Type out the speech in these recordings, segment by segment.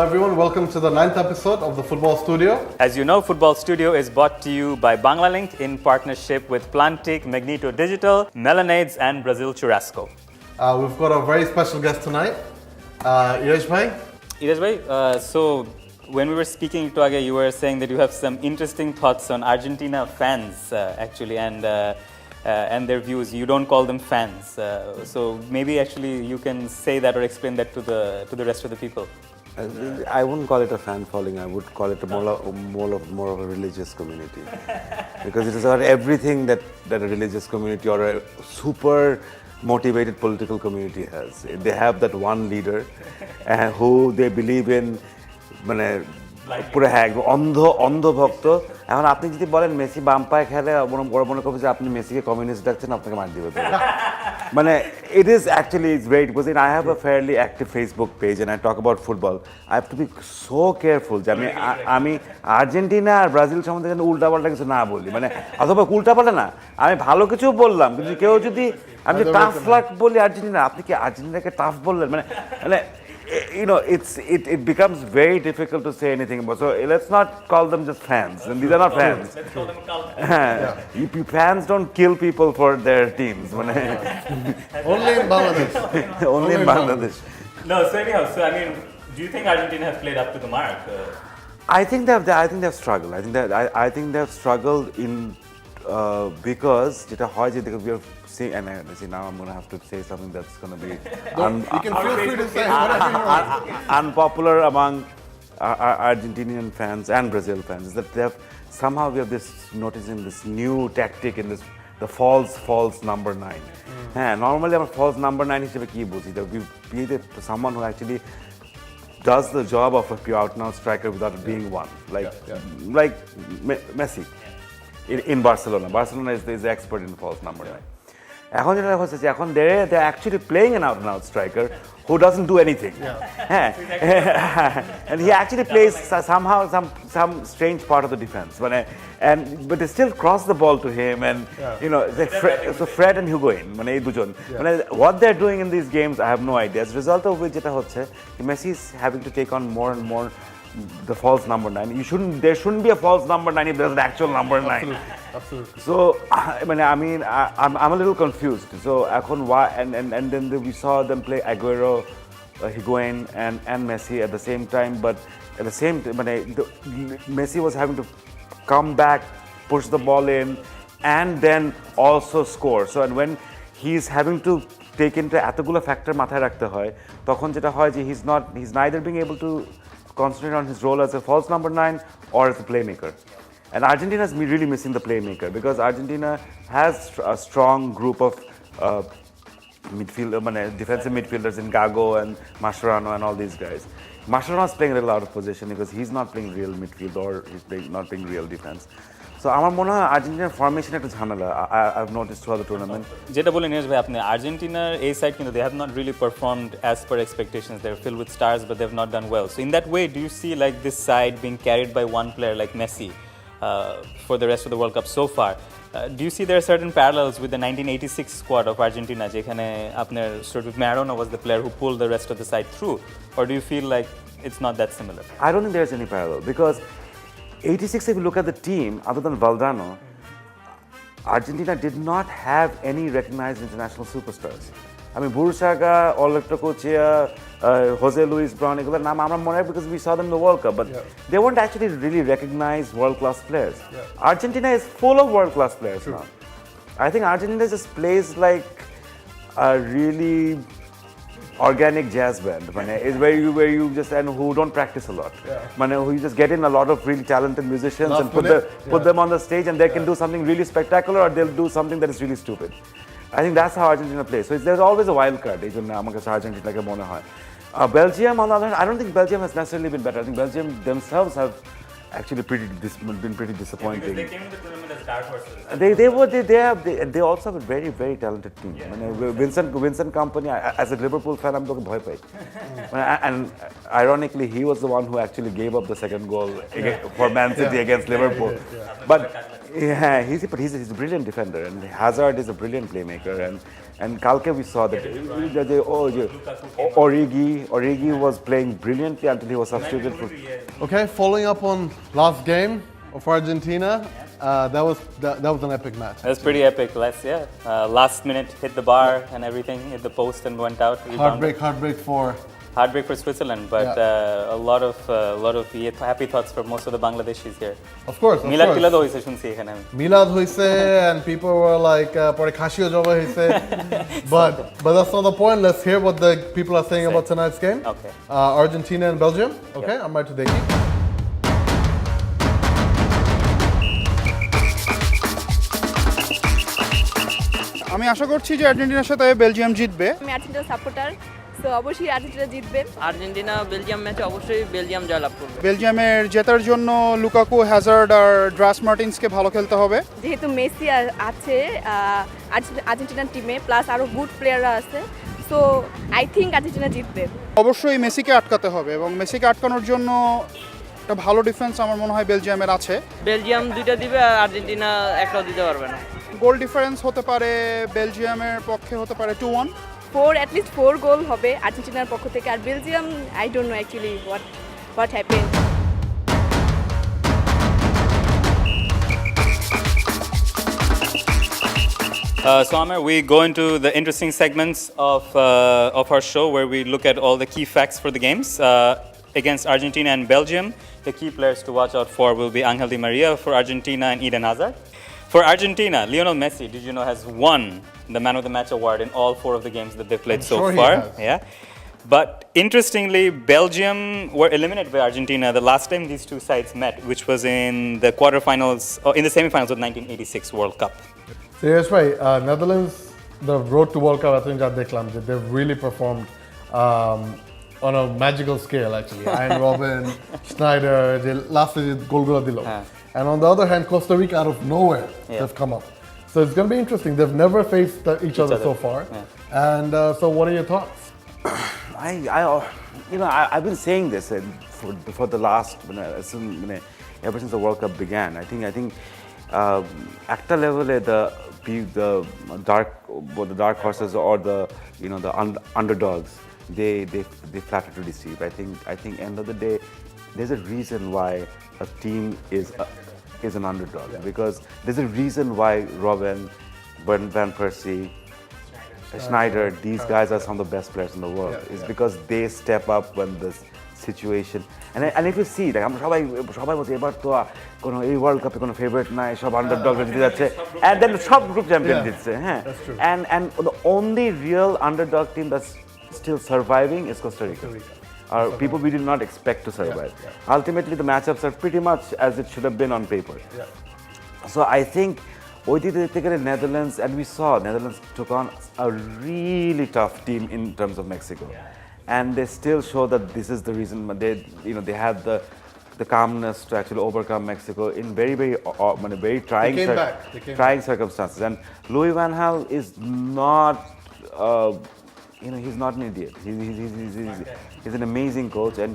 Hello everyone, welcome to the 9th episode of the Football Studio. As you know, Football Studio is brought to you by Banglalink in partnership with Plantic, Magneto Digital, Melanades and Brazil Churrasco. We've got a very special guest tonight, Iresh bhai. Iresh bhai, so when we were speaking to Age, you were saying that you have some interesting thoughts on Argentina fans actually and their views. You don't call them fans, so maybe actually you can say that or explain that to the rest of the people. I wouldn't call it a fan following. I would call it more of a religious community, because it is about everything that a religious community or a super motivated political community has. They have that one leader who they believe in, মানে পুরো হ্যাঁ অন্ধ ভক্ত। এখন আপনি যদি বলেন Messi বাম পায়ে খেলে, মনে করবে যে আপনি মেসিকে কমিউনিস্ট ডাকছেন, আপনাকে মার দিবে। মানে it is actually it's great because I have a fairly active Facebook page and I talk about football. I have to be so careful যে আমি আর্জেন্টিনা আর ব্রাজিল সম্বন্ধে যেন উল্টাপাল্টা কিছু না বলি, মানে অথবা উল্টাপাল্টা না, আমি ভালো কিছু বললাম কিন্তু কেউ যদি আমি টাফ লাক বলি আর্জেন্টিনা, আপনি কি আর্জেন্টিনাকে টাফ বললেন, মানে you know, it becomes very difficult to say anything about. So let's not call them just fans. And these are not fans. Let's call them a cult. Fans don't kill people for their teams. Only in Bangladesh. Only in Bangladesh. No, so anyhow, I mean, do you think Argentina has played up to the mark? I think they've struggled. I think they've struggled in because যেটা হয় যে we are seeing, and see now I'm going to have to say something that's going to be you can feel free to say whatever you want. Unpopular among Argentinian fans and Brazil fans, is that we have this noticing this new tactic in this, the false number 9. Normally a false number 9 হিসেবে কি বুঝি, that we be someone who actually does the job of a pure out and out striker without being one, like Messi in Barcelona. Barcelona is the expert in false number 9. এখন যেটা হচ্ছে যে এখন they're actually playing an out and out striker who doesn't do anything. And he actually plays somehow some strange part of the defense, but they still cross the ball to him, and you know, so Fred and Higuain, মানে এই দুজন, মানে what they're doing in these games I have no idea. As a result of which যেটা হচ্ছে Messi is having to take on more and more the false number 9. There shouldn't be a false number 9 if there's an actual number 9. Absolutely. So I mean I'm a little confused. So why and then we saw them play Aguero, Higuain and Messi at the same time, but at the same time Messi was having to come back, push the ball in, and then also score. So and when he's having to take into এতগুলো factor মাথায় রাখতে হয়, তখন যেটা হয় যে he's neither being able to concentrate on his role as a false number 9 or as a playmaker. And Argentina is really missing the playmaker, because Argentina has a strong group of defensive midfielders in Gago and Mascherano and all these guys. Mascherano is playing a little out of position because he's not playing real midfield, or he's not playing real defense. So আমার মনে হয় আর্জেন্টিনার formation একটা ঝামেলা। I've noticed throughout the tournament. যেটা বলেন ইরেশ ভাই, আপনি আর্জেন্টিনার এই সাইড কিন্তু they have not really performed as per expectations. They're filled with stars, but they've not done well. So in that way, do you see like this side being carried by one player like Messi for the rest of the World Cup so far? Do you see there are certain parallels with the 1986 squad of Argentina, যেখানে আপনার sort of Maradona was the player who pulled the rest of the side through, or do you feel like it's not that similar? I don't think there's any parallel, because 86, if you look at the team, other than Valdano, Argentina did not have any recognized international superstars. I mean, Bursaga, Olekto Kochia, Jose Luis Brown, এগুলোর নাম আমরা মনে হয় because we saw them in the World Cup, but they weren't actually really recognized world-class players. Argentina is full of world-class players now. I think Argentina just plays like a really organic jazz band, is where you just, and who don't practice a lot. Who you just get in a lot of really talented musicians and put them on the stage, and they can do something really spectacular, or they'll do something that is really stupid. I think that's how Argentina plays. So there's always a wild card. এই জন্য আমার কাছে আর্জেন্টিনাকে মনে হয়। Belgium, on the other hand, I don't think Belgium has necessarily been better. I think Belgium themselves have actually been pretty disappointing. Because they came to the tournament as dark horses. They also have a very, very talented team. Vincent Kompany, as a Liverpool fan, I'm talking bhai pai. And ironically, he was the one who actually gave up the second goal for Man City against Liverpool. But Yeah, he's a brilliant defender, and Hazard is a brilliant playmaker, and Kalke we saw that Origi was playing brilliantly until he was substituted for. Okay, following up on last game of Argentina, that was an epic match. That was pretty epic. Last minute hit the bar and everything, hit the post and went out. Rebounded. Heartbreak for Switzerland, but a lot of happy thoughts for most of the Bangladeshis here. Of course. Milad Tilad hoise shunchi ekhane ami. Milad hoise, and people were like, "Pore khashio joba hoise." But that's not the point. Let's hear what the people are saying about tonight's game. Okay. Argentina and Belgium. Okay, I'm ready to take it. আমি আশা করছি যে আর্জেন্টিনার সাথে Belgium জিতবে। আমি Argentina supporter, so অবশ্যই Argentina জিতবে। Argentina Belgium ম্যাচে অবশ্যই বেলজিয়াম জয়লাভ করবে। বেলজিয়ামের জেতার জন্য লুকাকু, হ্যাজার্ড আর ড্রাস মার্টিন্সকে ভালো খেলতে হবে। যেহেতু মেসি আছে আর্জেন্টিনার টিমে, প্লাস আরও গুড প্লেয়াররা আছে, সো আই থিঙ্ক আর্জেন্টিনা জিতবে। অবশ্যই মেসিকে আটকাতে হবে এবং মেসিকে আটকানোর জন্য একটা ভালো ডিফেন্স আমার মনে হয় বেলজিয়ামের আছে। বেলজিয়াম দুইটা দিবে আর আর্জেন্টিনা একটাও দিতে পারবে না। গোল ডিফারেন্স হতে পারে বেলজিয়ামের পক্ষে হতে পারে 2-1। অ্যাটলিস্ট 4 গোল হবে আর্জেন্টিনার পক্ষ থেকে। আর Belgium, I don't know actually what happen. So Amir, we go into the interesting segments of our show where we look at all the key facts for the games. Against Argentina and Belgium, the key players to watch out for will be Angel Di Maria for Argentina and Eden Hazard. For Argentina, Lionel Messi, did you know, has won the Man of the Match award in all 4 of the games that they've played so far. Yeah. But interestingly, Belgium were eliminated by Argentina the last time these two sides met, which was in the quarterfinals, or in the semifinals of the 1986 World Cup. So yes, right. Netherlands, the road to World Cup, I think they've really performed on a magical scale, actually. Iron Robin, Schneider, last goal dilo. And on the other hand, Costa Rica, out of nowhere, they've come up. So it's going to be interesting. They've never faced each other so far. And so, what are your thoughts? I've been saying this for the last, ever since the World Cup began. I think at the level the dark horses or the underdogs, they flatter to deceive. I think end of the day, there's a reason why a team is an underdog, because there's a reason why Robin, Van Persie, Schneider, these guys are some of the best players in the world. It's because they step up when the situation, and if you see, like, সবাই বলছে এবার তো কোনো এই world কাপে কোনো favourite নাই, সব আন্ডারডগ জিতে যাচ্ছে, and then সব গ্রুপ চ্যাম্পিয়ন জিতছে, হ্যাঁ, and the only real underdog team that's still surviving is Costa Rica. People we did not expect to survive. Ultimately, the matchups are pretty much as it should have been on paper. So I think Netherlands, and we saw Netherlands took on a really tough team in terms of Mexico, and they still show that this is the reason they had the calmness to actually overcome Mexico in very trying circumstances. And Louis van Gaal is not. He's not an idiot. He's an amazing coach, and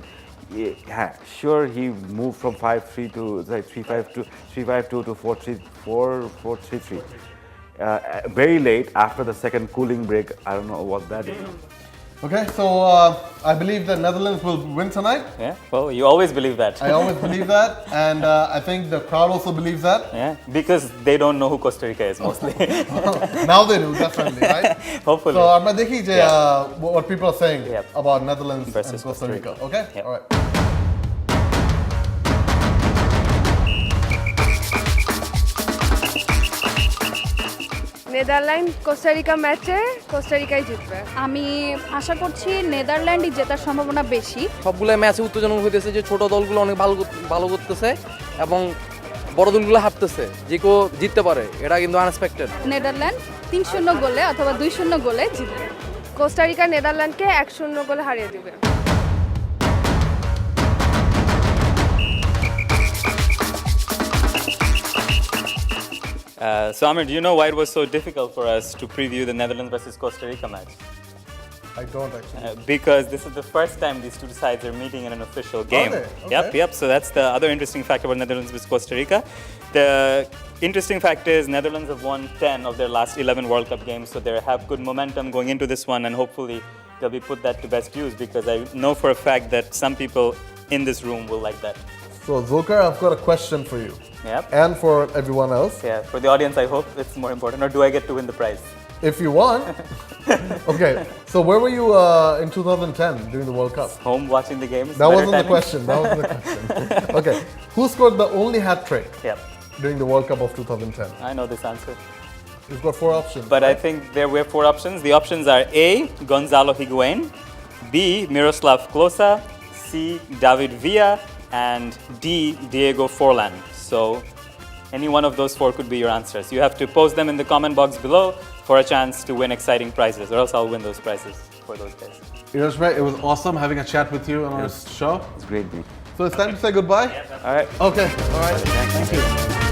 sure, he moved from 5-3 to 3-5-2 to 4-3-3. Very late after the second cooling break. I don't know what that is. Okay, so I believe that Netherlands will win tonight. Yeah, well, you always believe that. I always believe that, and I think the crowd also believes that. Yeah, because they don't know who Costa Rica is mostly. Now they do, definitely, right? Hopefully. So I'm going to see what people are saying about Netherlands versus and Costa Rica. Okay? Yep. All right. Netherland Costa Rica ম্যাচে Costa রিকাই জিতবে। আমি আশা করছি নেদারল্যান্ডই জেতার সম্ভাবনা বেশি। সবগুলো ম্যাচে উত্তেজনক হইতেছে যে ছোট দলগুলো অনেক ভালো করতেছে এবং বড় দলগুলো হারতেছে, যে কেউ জিততে পারে, এটা কিন্তু আনএক্সপেক্টেড। নেদারল্যান্ড 3-0 গোলে অথবা 2-0 গোলে জিতবে। কোস্টা রিকা নেদারল্যান্ডকে 1-0 গোলে হারিয়ে দিবে। So Amir, do you know why it was so difficult for us to preview the Netherlands versus Costa Rica match? I don't actually. Because this is the first time these two sides are meeting in an official game. Are they? Okay. Yep. So that's the other interesting fact about Netherlands versus Costa Rica. The interesting fact is Netherlands have won 10 of their last 11 World Cup games, so they have good momentum going into this one, and hopefully they'll be put that to best use, because I know for a fact that some people in this room will like that. So Zaker, I've got a question for you. Yep. And for everyone else. Yeah, for the audience, I hope it's more important. Or do I get to win the prize? If you want. Okay, so where were you in 2010 during the World Cup? Home watching the games. That better wasn't the timing. question. That wasn't the question. Okay, who scored the only hat trick Yep, during the World Cup of 2010? I know this answer. You've got 4 options. But I think there were 4 options. The options are A, Gonzalo Higuain, B, Miroslav Klose, C, David Villa, and D, Diego Forlan. So any one of those 4 could be your answers. You have to post them in the comment box below for a chance to win exciting prizes, or else I'll win those prizes for those guys. Iresh bhai, it was awesome having a chat with you on our show. It's great, mate. So it's time to say goodbye? All right. Okay, all right. Thank you.